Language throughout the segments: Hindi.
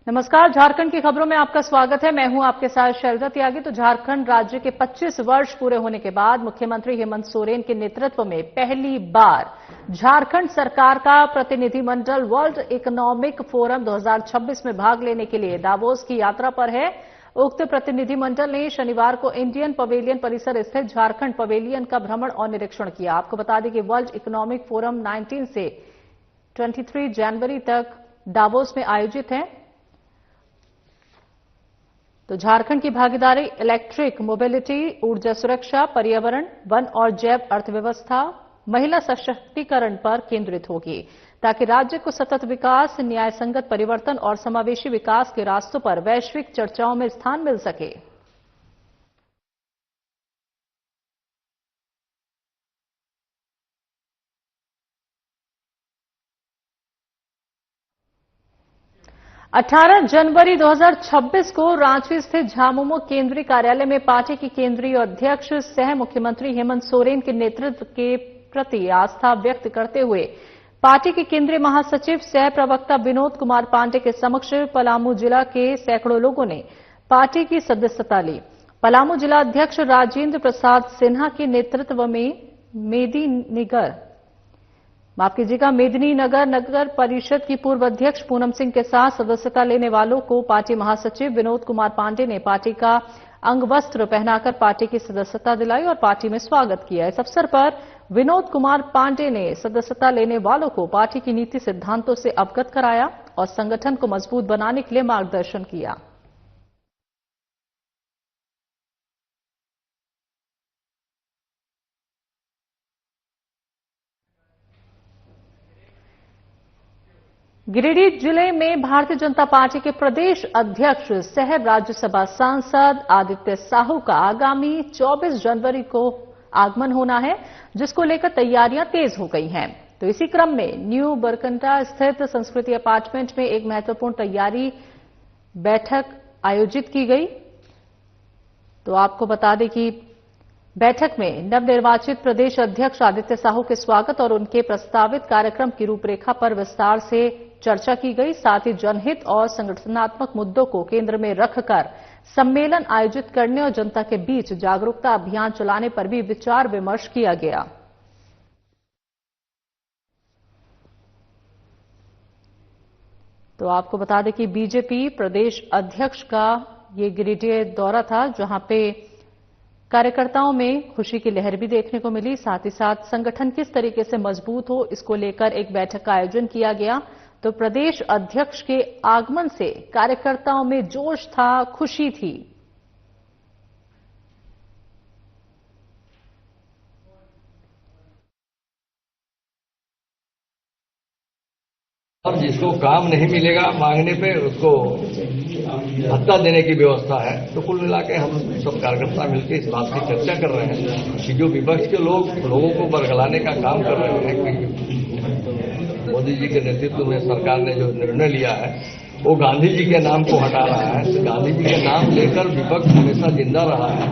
नमस्कार, झारखंड की खबरों में आपका स्वागत है। मैं हूं आपके साथ शैलजा त्यागी। तो झारखंड राज्य के 25 वर्ष पूरे होने के बाद मुख्यमंत्री हेमंत सोरेन के नेतृत्व में पहली बार झारखंड सरकार का प्रतिनिधिमंडल वर्ल्ड इकोनॉमिक फोरम 2026 में भाग लेने के लिए दावोस की यात्रा पर है। उक्त प्रतिनिधिमंडल ने शनिवार को इंडियन पवेलियन परिसर स्थित झारखंड पवेलियन का भ्रमण और निरीक्षण किया। आपको बता दें कि वर्ल्ड इकोनॉमिक फोरम 19 से 23 जनवरी तक दावोस में आयोजित है। तो झारखंड की भागीदारी इलेक्ट्रिक मोबिलिटी, ऊर्जा सुरक्षा, पर्यावरण, वन और जैव अर्थव्यवस्था, महिला सशक्तिकरण पर केंद्रित होगी ताकि राज्य को सतत विकास, न्याय संगत परिवर्तन और समावेशी विकास के रास्तों पर वैश्विक चर्चाओं में स्थान मिल सके। 18 जनवरी 2026 को रांची स्थित झामुमो केंद्रीय कार्यालय में पार्टी के केंद्रीय अध्यक्ष सह मुख्यमंत्री हेमंत सोरेन के नेतृत्व के प्रति आस्था व्यक्त करते हुए पार्टी के केंद्रीय महासचिव सह प्रवक्ता विनोद कुमार पांडे के समक्ष पलामू जिला के सैकड़ों लोगों ने पार्टी की सदस्यता ली। पलामू जिला अध्यक्ष राजेंद्र प्रसाद सिन्हा के नेतृत्व में मेदिनीनगर नगर परिषद की पूर्व अध्यक्ष पूनम सिंह के साथ सदस्यता लेने वालों को पार्टी महासचिव विनोद कुमार पांडे ने पार्टी का अंग वस्त्र पहनाकर पार्टी की सदस्यता दिलाई और पार्टी में स्वागत किया। इस अवसर पर विनोद कुमार पांडे ने सदस्यता लेने वालों को पार्टी की नीति सिद्धांतों से अवगत कराया और संगठन को मजबूत बनाने के लिए मार्गदर्शन किया। गिरिडीह जिले में भारतीय जनता पार्टी के प्रदेश अध्यक्ष सह राज्यसभा सांसद आदित्य साहू का आगामी 24 जनवरी को आगमन होना है, जिसको लेकर तैयारियां तेज हो गई हैं। तो इसी क्रम में न्यू बरकंटा स्थित संस्कृति अपार्टमेंट में एक महत्वपूर्ण तैयारी बैठक आयोजित की गई। तो आपको बता दें कि बैठक में नवनिर्वाचित प्रदेश अध्यक्ष आदित्य साहू के स्वागत और उनके प्रस्तावित कार्यक्रम की रूपरेखा पर विस्तार से चर्चा की गई। साथ ही जनहित और संगठनात्मक मुद्दों को केंद्र में रखकर सम्मेलन आयोजित करने और जनता के बीच जागरूकता अभियान चलाने पर भी विचार विमर्श किया गया। तो आपको बता दें कि बीजेपी प्रदेश अध्यक्ष का ये गिरिडीह दौरा था, जहां पे कार्यकर्ताओं में खुशी की लहर भी देखने को मिली। साथ ही साथ संगठन किस तरीके से मजबूत हो, इसको लेकर एक बैठक का आयोजन किया गया। तो प्रदेश अध्यक्ष के आगमन से कार्यकर्ताओं में जोश था, खुशी थी। और जिसको काम नहीं मिलेगा मांगने पे उसको भत्ता देने की व्यवस्था है। तो कुल मिला के हम सब कार्यकर्ता मिलकर इस बात की चर्चा कर रहे हैं कि जो विपक्ष के लोगों को बरगलाने का काम कर रहे हैं कि मोदी जी के नेतृत्व में सरकार ने जो निर्णय लिया है वो गांधी जी के नाम को हटा रहा है। तो गांधी जी के नाम लेकर विपक्ष हमेशा जिंदा रहा है,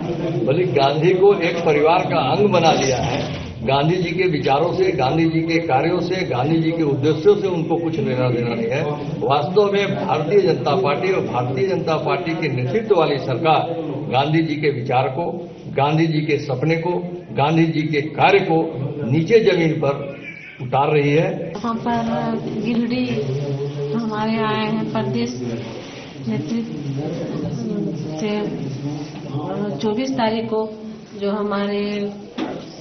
बल्कि गांधी को एक परिवार का अंग बना दिया है। गांधी जी के विचारों से, गांधी जी के कार्यों से, गांधी जी के उद्देश्यों से उनको कुछ लेना देना नहीं है। वास्तव में भारतीय जनता पार्टी और भारतीय जनता पार्टी के नेतृत्व वाली सरकार गांधी जी के विचार को, गांधी जी के सपने को, गांधी जी के कार्य को नीचे जमीन पर उतार रही है। यहाँ पर गिरिडीह हमारे आए हैं प्रदेश नेतृत्व से 24 तारीख को जो हमारे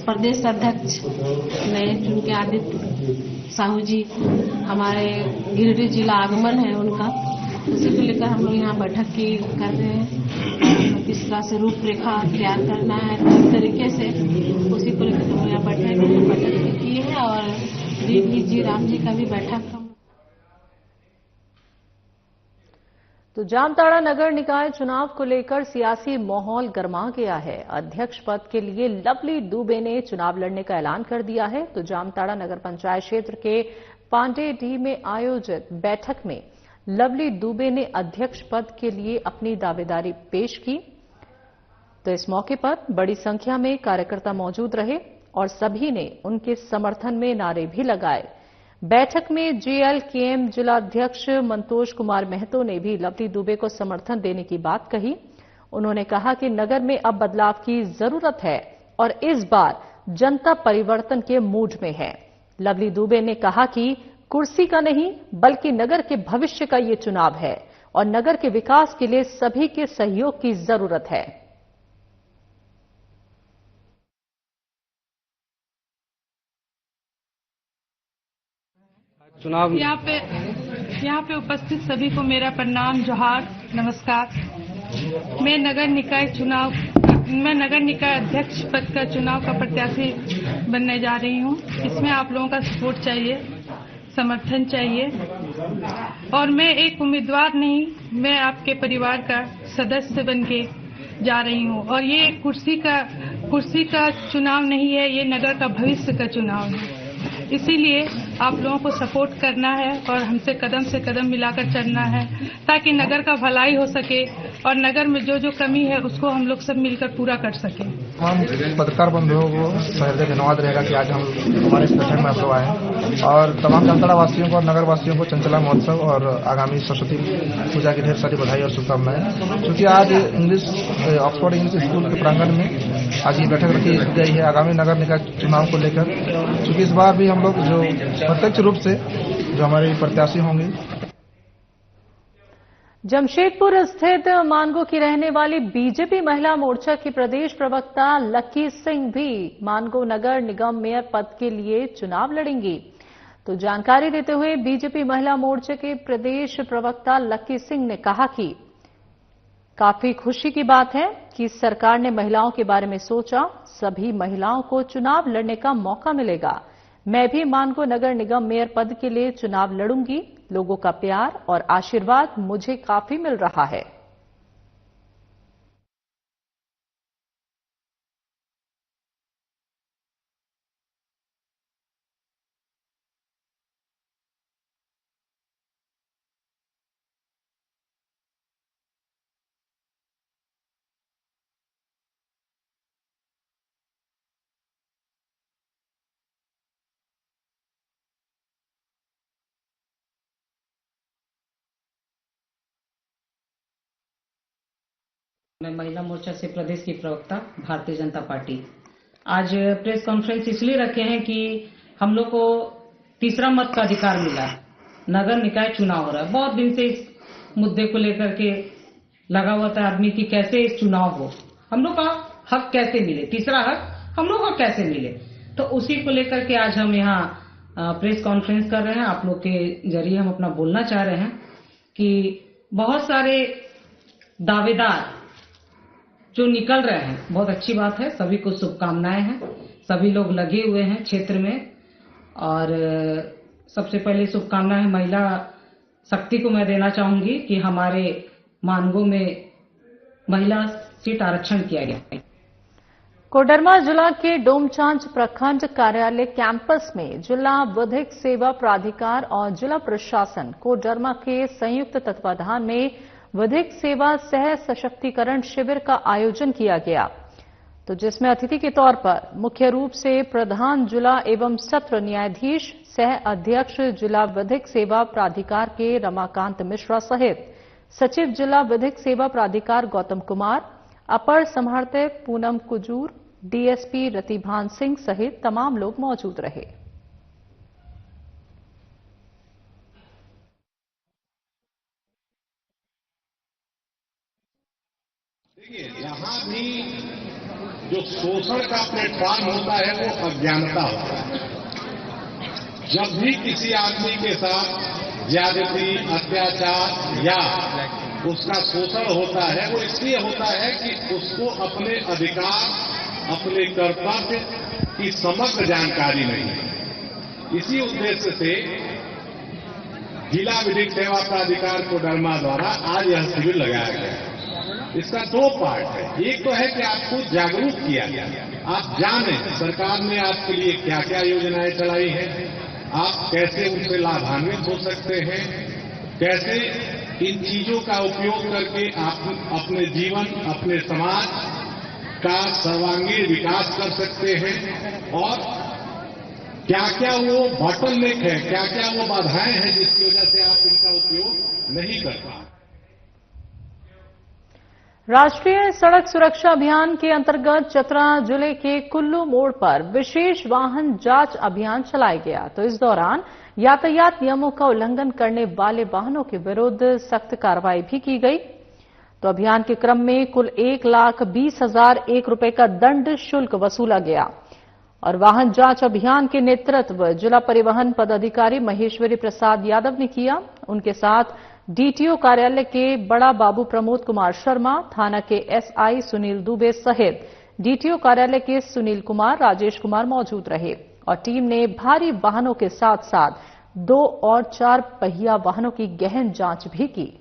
प्रदेश अध्यक्ष नए चुन के आदित्य साहू जी हमारे गिरिडीह जिला आगमन है उनका, उसी को लेकर हम लोग यहाँ बैठक की कर रहे हैं। किस तरह से रूपरेखा तैयार करना है, किस तरीके से, उसी को लेकर हम यहाँ बैठक की है। और जी राम जी का भी बैठक तो जामताड़ा नगर निकाय चुनाव को लेकर सियासी माहौल गर्मा गया है। अध्यक्ष पद के लिए लवली दुबे ने चुनाव लड़ने का ऐलान कर दिया है। तो जामताड़ा नगर पंचायत क्षेत्र के पांडेडीह में आयोजित बैठक में लवली दुबे ने अध्यक्ष पद के लिए अपनी दावेदारी पेश की। तो इस मौके पर बड़ी संख्या में कार्यकर्ता मौजूद रहे और सभी ने उनके समर्थन में नारे भी लगाए। बैठक में जेएलकेएम जिलाध्यक्ष मंतोष कुमार महतो ने भी लवली दुबे को समर्थन देने की बात कही। उन्होंने कहा कि नगर में अब बदलाव की जरूरत है और इस बार जनता परिवर्तन के मूड में है। लवली दुबे ने कहा कि कुर्सी का नहीं बल्कि नगर के भविष्य का ये चुनाव है और नगर के विकास के लिए सभी के सहयोग की जरूरत है। चुनाव यहाँ पे उपस्थित सभी को मेरा प्रणाम, जोहार, नमस्कार। मैं नगर निकाय अध्यक्ष पद का चुनाव का प्रत्याशी बनने जा रही हूँ। इसमें आप लोगों का सपोर्ट चाहिए, समर्थन चाहिए और मैं एक उम्मीदवार नहीं, मैं आपके परिवार का सदस्य बन के जा रही हूँ और ये कुर्सी का चुनाव नहीं है, ये नगर का भविष्य का चुनाव है। इसीलिए आप लोगों को सपोर्ट करना है और हमसे कदम से कदम मिलाकर चलना है ताकि नगर का भलाई हो सके और नगर में जो जो कमी है उसको हम लोग सब मिलकर पूरा कर सकें। हम पत्रकार बंधुओं को सहृदय धन्यवाद रहेगा कि आज हम हमारे इस बैठक में आप लोग आए और तमाम जामताड़ा वासियों को और नगर वासियों को चंचला महोत्सव और आगामी सरस्वती पूजा की ढेर सारी बधाई और शुभकामनाएं। क्योंकि आज ऑक्सफोर्ड इंग्लिश स्कूल के प्रांगण में आज ये बैठक रखी गई है आगामी नगर निकाय चुनाव को लेकर। क्योंकि इस बार भी हम लोग जो प्रत्यक्ष रूप से जो हमारे प्रत्याशी होंगे। जमशेदपुर स्थित मानगो की रहने वाली बीजेपी महिला मोर्चा की प्रदेश प्रवक्ता लक्की सिंह भी मानगो नगर निगम मेयर पद के लिए चुनाव लड़ेंगी। तो जानकारी देते हुए बीजेपी महिला मोर्चे के प्रदेश प्रवक्ता लक्की सिंह ने कहा कि काफी खुशी की बात है कि सरकार ने महिलाओं के बारे में सोचा, सभी महिलाओं को चुनाव लड़ने का मौका मिलेगा। मैं भी मानगो नगर निगम मेयर पद के लिए चुनाव लड़ूंगी। लोगों का प्यार और आशीर्वाद मुझे काफी मिल रहा है। मैं महिला मोर्चा से प्रदेश की प्रवक्ता भारतीय जनता पार्टी। आज प्रेस कॉन्फ्रेंस इसलिए रखे हैं कि हम लोग को तीसरा मत का अधिकार मिला। नगर निकाय चुनाव हो रहा है, बहुत दिन से इस मुद्दे को लेकर के लगा हुआ था आदमी कि कैसे इस चुनाव हो, हम लोग का हक कैसे मिले, तीसरा हक हम लोग को कैसे मिले। तो उसी को लेकर के आज हम यहाँ प्रेस कॉन्फ्रेंस कर रहे हैं। आप लोग के जरिए हम अपना बोलना चाह रहे हैं कि बहुत सारे दावेदार जो निकल रहे हैं, बहुत अच्छी बात है। सभी को शुभकामनाएं हैं। सभी लोग लगे हुए हैं क्षेत्र में और सबसे पहले शुभकामनाएं महिला शक्ति को मैं देना चाहूंगी कि हमारे मानगो में महिला सीट आरक्षण किया गया। कोडरमा जिला के डोमचांच प्रखंड कार्यालय कैंपस में जिला विधिक सेवा प्राधिकार और जिला प्रशासन कोडरमा के संयुक्त तत्वाधान में विधिक सेवा सह सशक्तिकरण शिविर का आयोजन किया गया। तो जिसमें अतिथि के तौर पर मुख्य रूप से प्रधान जिला एवं सत्र न्यायाधीश सह अध्यक्ष जिला विधिक सेवा प्राधिकार के रमाकांत मिश्रा सहित सचिव जिला विधिक सेवा प्राधिकार गौतम कुमार, अपर समाहर्ता पूनम कुजूर, डीएसपी रतिभान सिंह सहित तमाम लोग मौजूद रहे। यहाँ भी जो शोषण का प्लेटफॉर्म होता है वो अज्ञानता होता है। जब भी किसी आदमी के साथ ज्यादती, अत्याचार या उसका शोषण होता है वो इसलिए होता है कि उसको अपने अधिकार, अपने कर्तव्य की समग्र जानकारी नहीं है। इसी उद्देश्य से जिला विधिक सेवा प्राधिकार कोडरमा द्वारा आज यह शिविर लगाया गया है। इसका दो पार्ट है। एक तो है कि आपको जागरूक किया गया, आप जानें सरकार ने आपके लिए क्या क्या योजनाएं चलाई हैं, आप कैसे उनसे लाभान्वित हो सकते हैं, कैसे इन चीजों का उपयोग करके आप अपने जीवन, अपने समाज का सर्वांगीण विकास कर सकते हैं और क्या क्या वो बॉटलनेक है, क्या क्या वो बाधाएं हैं जिसकी वजह से आप इनका उपयोग नहीं कर पा रहे। राष्ट्रीय सड़क सुरक्षा अभियान के अंतर्गत चतरा जिले के कुल्लू मोड़ पर विशेष वाहन जांच अभियान चलाया गया। तो इस दौरान यातायात नियमों का उल्लंघन करने वाले वाहनों के विरुद्ध सख्त कार्रवाई भी की गई। तो अभियान के क्रम में कुल 1,20,001 रुपए का दंड शुल्क वसूला गया। और वाहन जांच अभियान के नेतृत्व जिला परिवहन पदाधिकारी महेश्वरी प्रसाद यादव ने किया। उनके साथ डीटीओ कार्यालय के बड़ा बाबू प्रमोद कुमार शर्मा, थाना के एसआई सुनील दुबे सहित डीटीओ कार्यालय के सुनील कुमार, राजेश कुमार मौजूद रहे। और टीम ने भारी वाहनों के साथ साथ 2 और 4 पहिया वाहनों की गहन जांच भी की।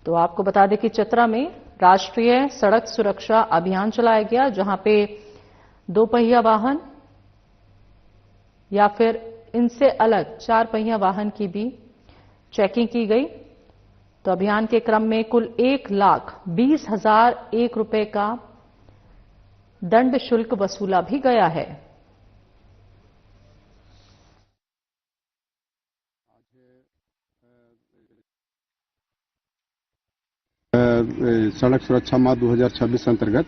तो आपको बता दें कि चतरा में राष्ट्रीय सड़क सुरक्षा अभियान चलाया गया, जहां पे 2 पहिया वाहन या फिर इनसे अलग 4 पहिया वाहन की भी चेकिंग की गई। तो अभियान के क्रम में कुल 1,20,001 रुपए का दंड शुल्क वसूला भी गया है। सड़क सुरक्षा माह 2026 अंतर्गत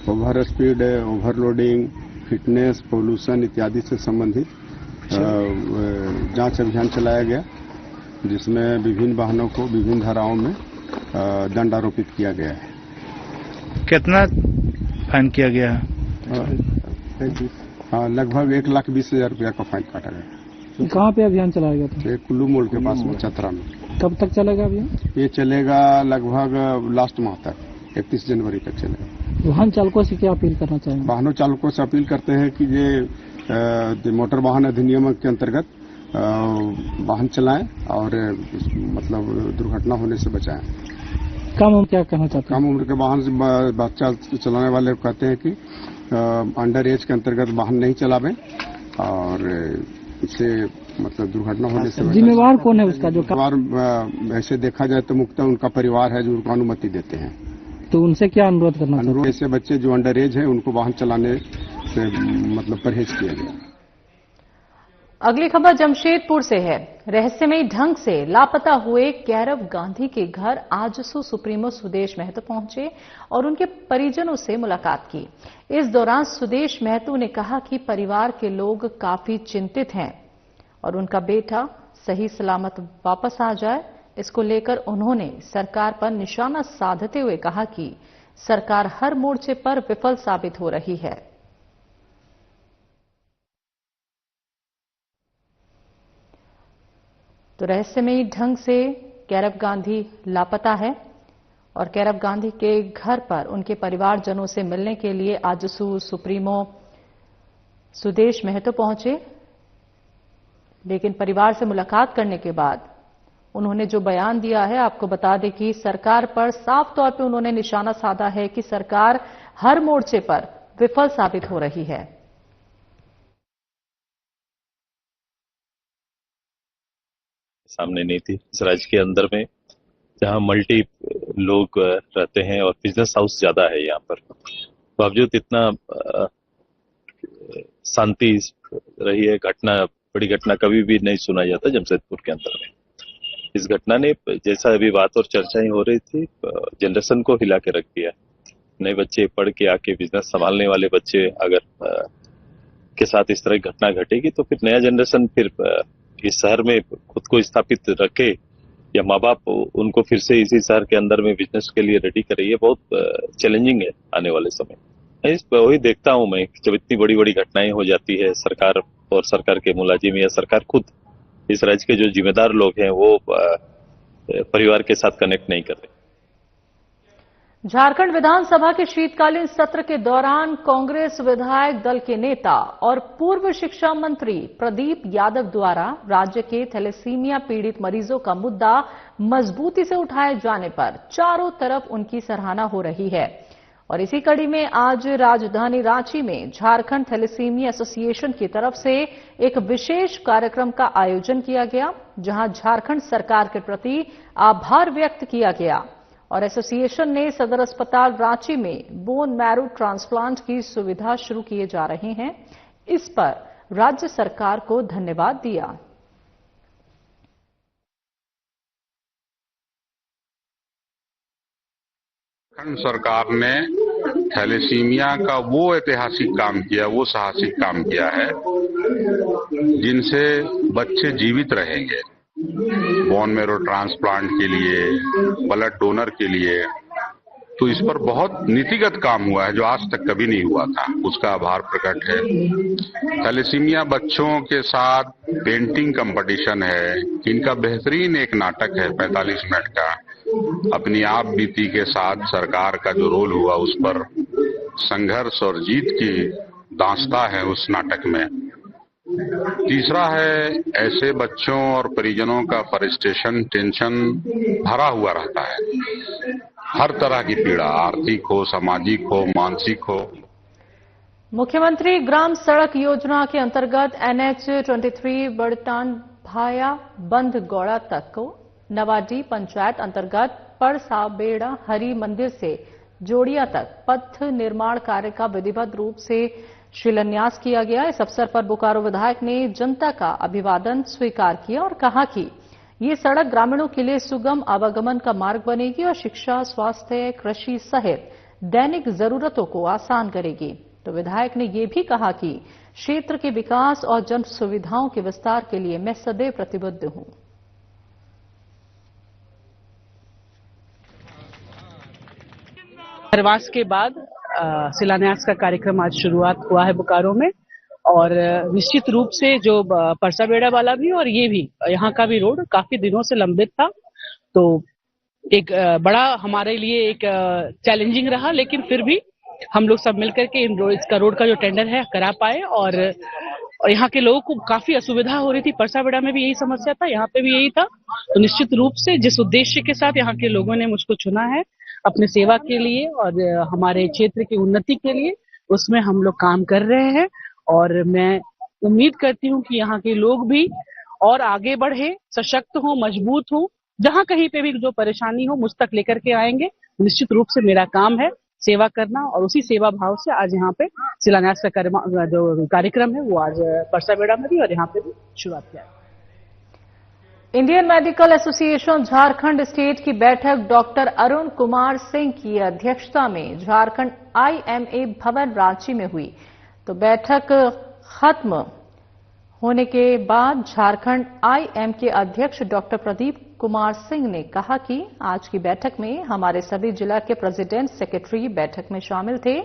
over speed, overloading, fitness, pollution इत्यादि से संबंधित जांच अभियान चलाया गया, जिसमें विभिन्न वाहनों को विभिन्न धाराओं में दंड आरोपित किया गया है। कितना फाइन किया गया है? लगभग 1,20,000 रुपया का फाइन काटा गया। कहाँ पे अभियान चलाया गया था? कुल्लू मोड़ के पास में, चतरा में। कब तक चलेगा अभियान? ये चलेगा लगभग लास्ट माह तक, 31 जनवरी तक चलेगा। वाहन चालकों से क्या अपील करना चाहेंगे? वाहनों चालकों से अपील करते हैं कि ये मोटर वाहन अधिनियम के अंतर्गत वाहन चलाएं और मतलब दुर्घटना होने से बचाएं। कम उम्र क्या कहना चाहते हैं? कम उम्र के वाहन से बच्चा चलाने वाले कहते हैं कि अंडर एज के अंतर्गत वाहन नहीं चलावें और इससे मतलब दुर्घटना होने से जिम्मेवार कौन है उसका? जो जिम्मेवार ऐसे देखा जाए तो मुख्यतः उनका परिवार है जो उनको अनुमति देते हैं। तो उनसे क्या अनुरोध करना चाहते हैं? ऐसे बच्चे जो अंडर एज है उनको वाहन चलाने से मतलब परहेज किया गया। अगली खबर जमशेदपुर से है। रहस्यमयी ढंग से लापता हुए कैरव गांधी के घर आजसू सुप्रीमो सुदेश महतो पहुंचे और उनके परिजनों से मुलाकात की। इस दौरान सुदेश महतो ने कहा कि परिवार के लोग काफी चिंतित हैं और उनका बेटा सही सलामत वापस आ जाए, इसको लेकर उन्होंने सरकार पर निशाना साधते हुए कहा कि सरकार हर मोर्चे पर विफल साबित हो रही है। तो रहस्यमयी ढंग से कैरव गांधी लापता है और कैरव गांधी के घर पर उनके परिवारजनों से मिलने के लिए आजसू सुप्रीमो सुदेश महतो पहुंचे, लेकिन परिवार से मुलाकात करने के बाद उन्होंने जो बयान दिया है, आपको बता दें कि सरकार पर साफ तौर पे उन्होंने निशाना साधा है कि सरकार हर मोर्चे पर विफल साबित हो रही है। सामने नहीं थी इस राज्य के अंदर में, जहां मल्टी लोग रहते हैं और बिजनेस हाउस ज्यादा है यहाँ पर। बावजूद इतना शांति रही है, बड़ी घटना कभी भी नहीं सुना जाता जमशेदपुर के अंदर में। इस घटना ने, जैसा अभी बात और चर्चाएं हो रही थी, जनरेशन को हिला के रख दिया। नए बच्चे पढ़ के आके बिजनेस संभालने वाले बच्चे अगर के साथ इस तरह की घटना घटेगी तो फिर नया जनरेशन फिर इस शहर में खुद को स्थापित रखे या माँ बाप उनको फिर से इसी शहर के अंदर में बिजनेस के लिए रेडी करे, ये बहुत चैलेंजिंग है आने वाले समय। वही देखता हूं मैं, जब इतनी बड़ी बड़ी घटनाएं हो जाती है, सरकार और सरकार के मुलाजिम या सरकार खुद, इस राज्य के जो जिम्मेदार लोग हैं वो परिवार के साथ कनेक्ट नहीं कर रहे। झारखंड विधानसभा के शीतकालीन सत्र के दौरान कांग्रेस विधायक दल के नेता और पूर्व शिक्षा मंत्री प्रदीप यादव द्वारा राज्य के थैलेसीमिया पीड़ित मरीजों का मुद्दा मजबूती से उठाए जाने पर चारों तरफ उनकी सराहना हो रही है। और इसी कड़ी में आज राजधानी रांची में झारखंड थैलेसीमिया एसोसिएशन की तरफ से एक विशेष कार्यक्रम का आयोजन किया गया, जहां झारखंड सरकार के प्रति आभार व्यक्त किया गया और एसोसिएशन ने सदर अस्पताल रांची में बोन मैरो ट्रांसप्लांट की सुविधा शुरू किए जा रहे हैं, इस पर राज्य सरकार को धन्यवाद दिया। सरकार ने थैलेसीमिया का वो ऐतिहासिक काम किया, वो साहसिक काम किया है जिनसे बच्चे जीवित रहेंगे। बोन मैरो ट्रांसप्लांट के लिए, ब्लड डोनर के लिए, तो इस पर बहुत नीतिगत काम हुआ है जो आज तक कभी नहीं हुआ था, उसका आभार प्रकट है। थैलेसीमिया बच्चों के साथ पेंटिंग कंपटीशन है, इनका बेहतरीन एक नाटक है 45 मिनट का, अपनी आप बीती के साथ सरकार का जो रोल हुआ उस पर संघर्ष और जीत की दास्तां है उस नाटक में। तीसरा है, ऐसे बच्चों और परिजनों का फ्रस्ट्रेशन, टेंशन भरा हुआ रहता है, हर तरह की पीड़ा, आर्थिक हो, सामाजिक हो, मानसिक हो। मुख्यमंत्री ग्राम सड़क योजना के अंतर्गत NH 23 बड़तान भाया बंद गौड़ा तक को नवाडी पंचायत अंतर्गत परसाबेड़ा हरि मंदिर से जोड़िया तक पथ निर्माण कार्य का विधिवत रूप से शिलान्यास किया गया। इस अवसर पर बोकारो विधायक ने जनता का अभिवादन स्वीकार किया और कहा कि ये सड़क ग्रामीणों के लिए सुगम आवागमन का मार्ग बनेगी और शिक्षा, स्वास्थ्य, कृषि सहित दैनिक जरूरतों को आसान करेगी। तो विधायक ने ये भी कहा कि क्षेत्र के विकास और जन सुविधाओं के विस्तार के लिए मैं सदैव प्रतिबद्ध हूं। प्रवास के बाद शिलान्यास का कार्यक्रम आज शुरुआत हुआ है बोकारो में, और निश्चित रूप से जो परसाबेड़ा वाला भी और ये भी यहाँ का भी रोड काफी दिनों से लंबित था, तो एक बड़ा हमारे लिए एक चैलेंजिंग रहा, लेकिन फिर भी हम लोग सब मिलकर के इसका रोड का जो टेंडर है करा पाए। और यहाँ के लोगों को काफी असुविधा हो रही थी, परसाबेड़ा में भी यही समस्या था, यहाँ पे भी यही था। तो निश्चित रूप से जिस उद्देश्य के साथ यहाँ के लोगों ने मुझको चुना है अपने सेवा के लिए और हमारे क्षेत्र की उन्नति के लिए, उसमें हम लोग काम कर रहे हैं। और मैं उम्मीद करती हूँ कि यहाँ के लोग भी और आगे बढ़े, सशक्त हो, मजबूत हो, जहाँ कहीं पे भी जो परेशानी हो मुझ तक लेकर के आएंगे। निश्चित रूप से मेरा काम है सेवा करना, और उसी सेवा भाव से आज यहाँ पे शिलान्यास का जो कार्यक्रम है वो आज परसाबेड़ा में भी और यहाँ पे भी शुरुआत किया है। Indian medical association Jharkhand state की बैठक डॉक्टर अरुण कुमार सिंह की अध्यक्षता में झारखंड IMA भवन रांची में हुई। तो बैठक खत्म होने के बाद झारखंड IM के अध्यक्ष डॉक्टर प्रदीप कुमार सिंह ने कहा कि आज की बैठक में हमारे सभी जिला के प्रेसिडेंट, सेक्रेटरी बैठक में शामिल थे।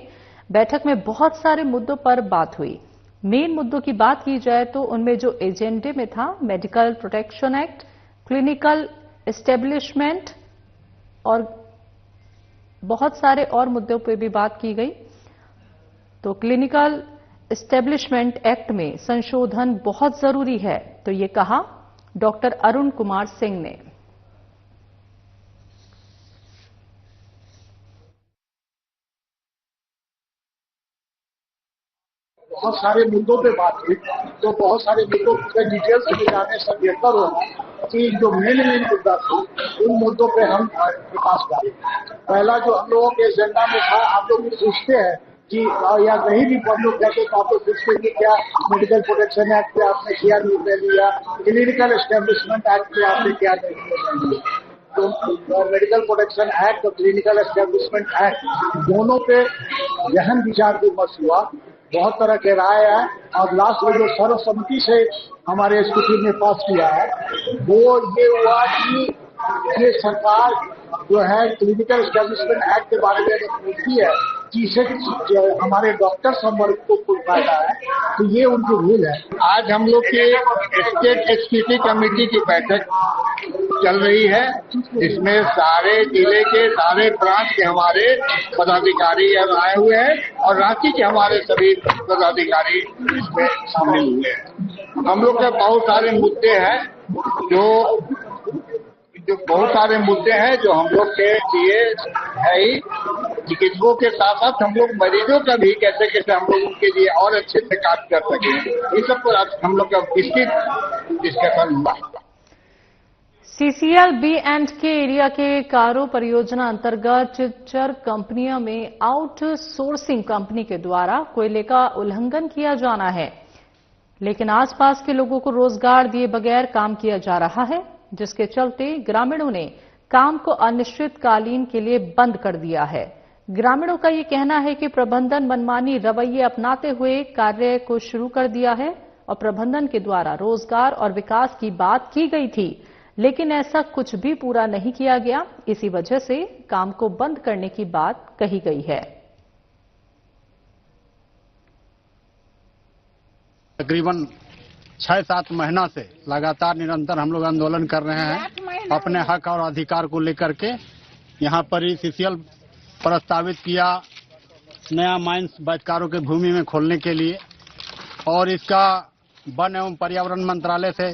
बैठक में बहुत सारे मुद्दों पर बात हुई। मेन मुद्दों की बात की जाए तो उनमें जो एजेंडे में था, medical protection act, clinical establishment और बहुत सारे और मुद्दों पर भी बात की गई। तो क्लिनिकल एस्टेब्लिशमेंट एक्ट में संशोधन बहुत जरूरी है, तो ये कहा डॉक्टर अरुण कुमार सिंह ने। बहुत सारे मुद्दों पे बात हुई, तो बहुत सारे मुद्दों पे डिटेल्स में जाने से बेहतर होगा कि जो मेन मुद्दा था उन मुद्दों पे हम प्रकाश डालें। पहला जो हम लोगों के एजेंडा में था, आप लोग पूछते हैं कि या कहीं भी हम लोग कहते तो आप लोग पूछते हैं कि क्या मेडिकल प्रोटेक्शन एक्ट पे आपने क्या निर्णय लिया, क्लिनिकल एस्टेब्लिशमेंट एक्ट पे आपने क्या निर्णय लिया। तो मेडिकल प्रोटेक्शन एक्ट और क्लिनिकल एस्टेब्लिशमेंट एक्ट दोनों पे गहन विचार विमर्श हुआ, बहुत तरह के राय है, और लास्ट में जो सर्वसम्मति से हमारे एसपीटी ने पास किया है वो ये हुआ कि ये सरकार जो है क्लिनिकल एस्टेब्लिशमेंट एक्ट के बारे में पूछती है कि इसे हमारे डॉक्टर संवर्ग को कोई फायदा है, तो ये उनकी रूल है। आज हम लोग के स्टेट एसपीटी कमेटी की बैठक चल रही है, इसमें सारे जिले के सारे ब्रांच के हमारे पदाधिकारी आए हुए हैं और रांची के हमारे सभी पदाधिकारी इसमें शामिल हुए हैं। हम लोग के बहुत सारे मुद्दे हैं जो हम लोग के लिए है ही, चिकित्सकों के साथ साथ हम लोग मरीजों का भी कैसे हम लोग उनके लिए और अच्छे से काम कर सकें, इस सब पर हम लोग का विस्तृत डिस्कशन हुआ। सीसीएल B&K एरिया के कारो परियोजना अंतर्गत चिच्चर कंपनियों में आउटसोर्सिंग कंपनी के द्वारा कोयले का उल्लंघन किया जाना है, लेकिन आसपास के लोगों को रोजगार दिए बगैर काम किया जा रहा है, जिसके चलते ग्रामीणों ने काम को अनिश्चितकालीन के लिए बंद कर दिया है। ग्रामीणों का ये कहना है कि प्रबंधन मनमानी रवैये अपनाते हुए कार्य को शुरू कर दिया है और प्रबंधन के द्वारा रोजगार और विकास की बात की गई थी, लेकिन ऐसा कुछ भी पूरा नहीं किया गया। इसी वजह से काम को बंद करने की बात कही गई है। तकरीबन 6-7 महीना से लगातार निरंतर हम लोग आंदोलन कर रहे हैं अपने हक और अधिकार को लेकर के। यहाँ पर ही सीसीएल प्रस्तावित किया नया माइंस बाइटकारों के भूमि में खोलने के लिए, और इसका वन एवं पर्यावरण मंत्रालय से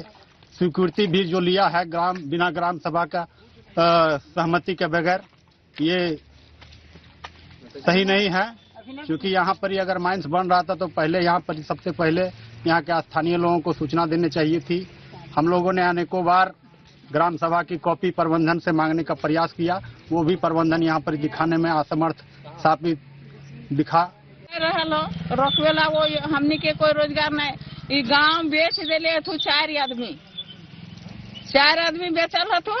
स्वीकृति भी जो लिया है बिना ग्राम सभा का सहमति के बगैर, ये सही नहीं है। क्योंकि यहाँ पर ही अगर माइंस बन रहा था तो पहले यहाँ पर सबसे पहले यहाँ के स्थानीय लोगों को सूचना देनी चाहिए थी। हम लोगों ने अनेकों बार ग्राम सभा की कॉपी प्रबंधन से मांगने का प्रयास किया, वो भी प्रबंधन यहाँ पर दिखाने में असमर्थ साबित दिखा। रोकवेला वो हमने के कोई रोजगार नहीं, गांव बेच दिले तू 4 आदमी बेचल तो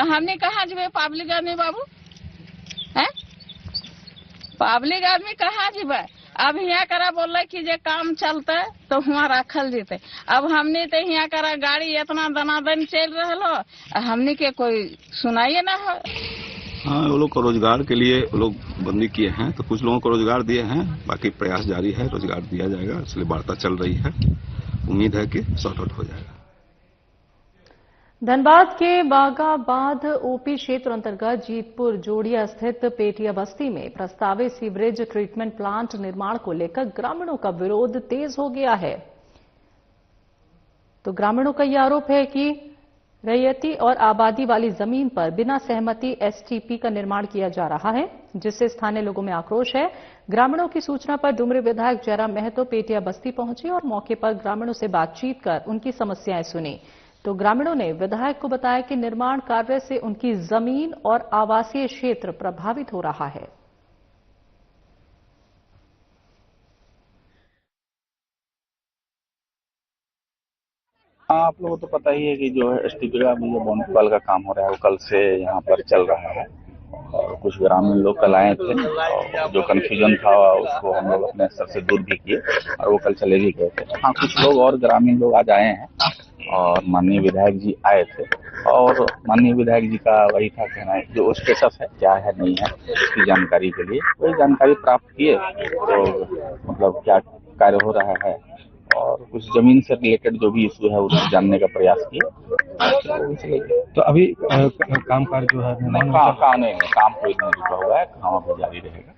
हमने कहा जब पब्लिक आदमी बाबू है, पब्लिक आदमी कहा जब अब यहाँ करा बोल कि जे काम चलते तो वहाँ रखल जेते। अब हमने तो यहाँ करा गाड़ी इतना दनादन चल रहा, हमने के कोई सुनाइए ना हो। हाँ, वो लोग को रोजगार के लिए वो लोग बंदी किए हैं, तो कुछ लोगों को रोजगार दिए हैं, बाकी प्रयास जारी है, रोजगार दिया जाएगा, इसलिए वार्ता चल रही है। उम्मीद है कि सॉर्ट आउट हो जाएगा। धनबाद के बागाबाद ओपी क्षेत्र अंतर्गत जीतपुर जोड़िया स्थित पेटिया बस्ती में प्रस्तावित सीवरेज ट्रीटमेंट प्लांट निर्माण को लेकर ग्रामीणों का विरोध तेज हो गया है। तो ग्रामीणों का यह आरोप है कि रैयती और आबादी वाली जमीन पर बिना सहमति एसटीपी का निर्माण किया जा रहा है, जिससे स्थानीय लोगों में आक्रोश है। ग्रामीणों की सूचना पर डुमरी विधायक जयराम महतो पेटिया बस्ती पहुंचे और मौके पर ग्रामीणों से बातचीत कर उनकी समस्याएं सुनी। तो ग्रामीणों ने विधायक को बताया कि निर्माण कार्य से उनकी जमीन और आवासीय क्षेत्र प्रभावित हो रहा है। आप लोगों को तो पता ही है कि जो है एसटीपी का बोनपाल का काम हो रहा है, वो कल से यहाँ पर चल रहा है और कुछ ग्रामीण लोग कल आए थे और जो कंफ्यूजन था उसको हम लोग अपने स्तर से दूर भी किए और वो कल चले भी गए थे। हाँ, कुछ लोग और ग्रामीण लोग आज आए हैं और माननीय विधायक जी आए थे और माननीय विधायक जी का वही था कहना है जो स्टेटस है क्या है नहीं है उसकी जानकारी के लिए वही जानकारी प्राप्त किए, तो मतलब क्या कार्य हो रहा है और कुछ जमीन से रिलेटेड जो भी इशू है उसको जानने का प्रयास किए। तो अभी कामकाज जो है काम कोई नहीं रुका हुआ है, काम अभी जारी रहेगा।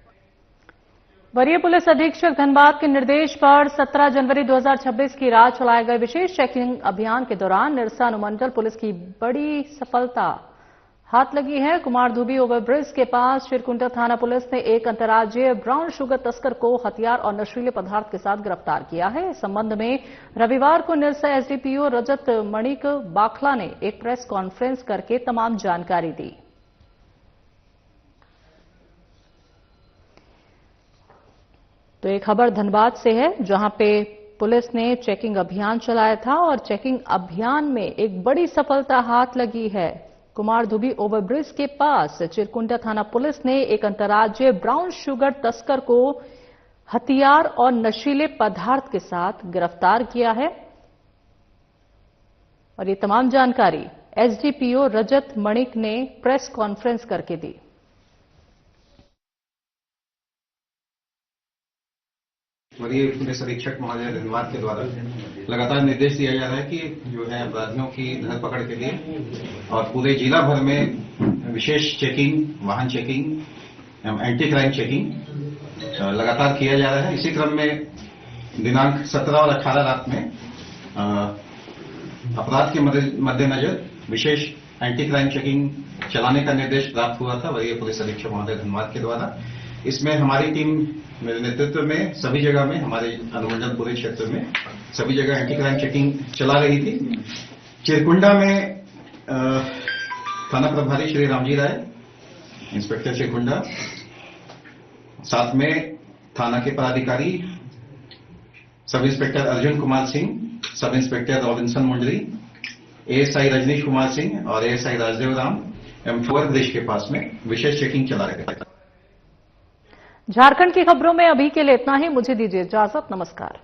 वरीय पुलिस अधीक्षक धनबाद के निर्देश पर 17 जनवरी 2026 की रात चलाए गए विशेष चेकिंग अभियान के दौरान निरसा अनुमंडल पुलिस की बड़ी सफलता हाथ लगी है। कुमारधुबी ओवरब्रिज के पास चिरकुंडा थाना पुलिस ने एक अंतर्राज्यीय ब्राउन शुगर तस्कर को हथियार और नशीले पदार्थ के साथ गिरफ्तार किया है। इस संबंध में रविवार को निरसा एसडीपीओ रजत मणिक बाखला ने एक प्रेस कॉन्फ्रेंस करके तमाम जानकारी दी। तो एक खबर धनबाद से है, जहां पे पुलिस ने चेकिंग अभियान चलाया था और चेकिंग अभियान में एक बड़ी सफलता हाथ लगी है। कुमारधुबी ओवरब्रिज के पास चिरकुंडा थाना पुलिस ने एक अंतर्राज्यीय ब्राउन शुगर तस्कर को हथियार और नशीले पदार्थ के साथ गिरफ्तार किया है और ये तमाम जानकारी एसडीपीओ रजत मणिक ने प्रेस कॉन्फ्रेंस करके दी। वरीय पुलिस अधीक्षक महोदय धनबाद के द्वारा लगातार निर्देश दिया जा रहा है कि जो है अपराधियों की धरपकड़ के लिए और पूरे जिला भर में विशेष चेकिंग, वाहन चेकिंग एवं एंटी क्राइम चेकिंग लगातार किया जा रहा है। इसी क्रम में दिनांक 17 और 18 रात में अपराध के मद्देनजर विशेष एंटी क्राइम चेकिंग चलाने का निर्देश प्राप्त हुआ था वरीय पुलिस अधीक्षक महोदय धनबाद के द्वारा। इसमें हमारी टीम मेरे नेतृत्व में सभी जगह में हमारे अनुमंडल पूरे क्षेत्र में सभी जगह एंटी क्राइम चेकिंग चला रही थी। चिरकुंडा में थाना प्रभारी श्री रामजी राय, इंस्पेक्टर श्री गुंडा, साथ में थाना के पदाधिकारी sub inspector Arjun Kumar Singh, sub inspector Robinson Mundari, ASI Rajnish Kumar Singh और एएसआई राजदेव राम एवं प्रदेश के पास में विशेष चेकिंग चला रहे थे। झारखंड की खबरों में अभी के लिए इतना ही। मुझे दीजिए इजाजत। नमस्कार।